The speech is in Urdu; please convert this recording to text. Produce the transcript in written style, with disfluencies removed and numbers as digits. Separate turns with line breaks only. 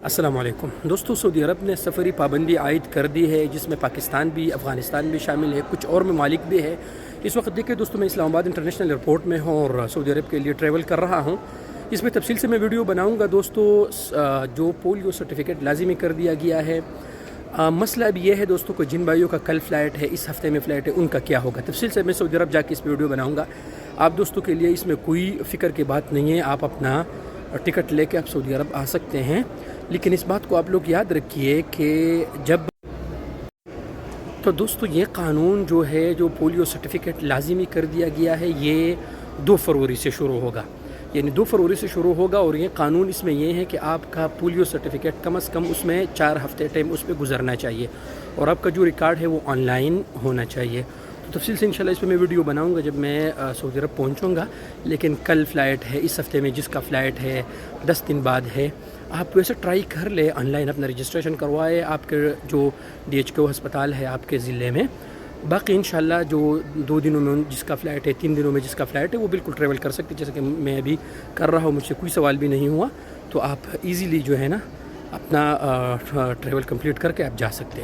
السلام علیکم دوستو، سعودی عرب نے سفری پابندی عائد کر دی ہے، جس میں پاکستان بھی، افغانستان بھی شامل ہے، کچھ اور ممالک بھی ہے۔ اس وقت دیکھیں دوستو، میں اسلام آباد انٹرنیشنل ایئرپورٹ میں ہوں اور سعودی عرب کے لیے ٹریول کر رہا ہوں۔ اس میں تفصیل سے میں ویڈیو بناؤں گا دوستو۔ جو پولیو سرٹیفکیٹ لازمی کر دیا گیا ہے، مسئلہ اب یہ ہے دوستو کہ جن بھائیوں کا کل فلائٹ ہے، اس ہفتے میں فلائٹ ہے، ان کا کیا ہوگا۔ تفصیل سے میں سعودی عرب جا کے اس ویڈیو بناؤں گا۔ آپ دوستوں کے لیے اس میں کوئی فکر کی بات نہیں ہے، آپ اپنا ٹکٹ لے کے آپ سعودی عرب آ سکتے ہیں، لیکن اس بات کو آپ لوگ یاد رکھیے کہ تو دوستو یہ قانون جو ہے، جو پولیو سرٹیفکیٹ لازمی کر دیا گیا ہے، یہ 2 فروری سے شروع ہوگا، یعنی 2 فروری سے شروع ہوگا۔ اور یہ قانون اس میں یہ ہے کہ آپ کا پولیو سرٹیفکیٹ کم از کم اس میں 4 ہفتے ٹائم اس پہ گزرنا چاہیے، اور آپ کا جو ریکارڈ ہے وہ آن لائن ہونا چاہیے۔ تو تفصیل سے انشاءاللہ اس پہ میں ویڈیو بناؤں گا جب میں سعودی عرب پہنچوں گا۔ لیکن کل فلائٹ ہے، اس ہفتے میں جس کا فلائٹ ہے 10 دن بعد ہے، آپ ویسے ٹرائی کر لیں، آن لائن اپنا رجسٹریشن کروائے، آپ کے جو DHQ ہسپتال ہے آپ کے ضلع میں۔ باقی انشاءاللہ جو 2 دنوں میں جس کا فلائٹ ہے، 3 دنوں میں جس کا فلائٹ ہے، وہ بالکل ٹریول کر سکتے، جیسے کہ میں ابھی کر رہا ہوں، مجھ سے کوئی سوال بھی نہیں ہوا۔ تو آپ ایزیلی جو ہے نا اپنا ٹریول کمپلیٹ کر کے آپ جا سکتے ہیں۔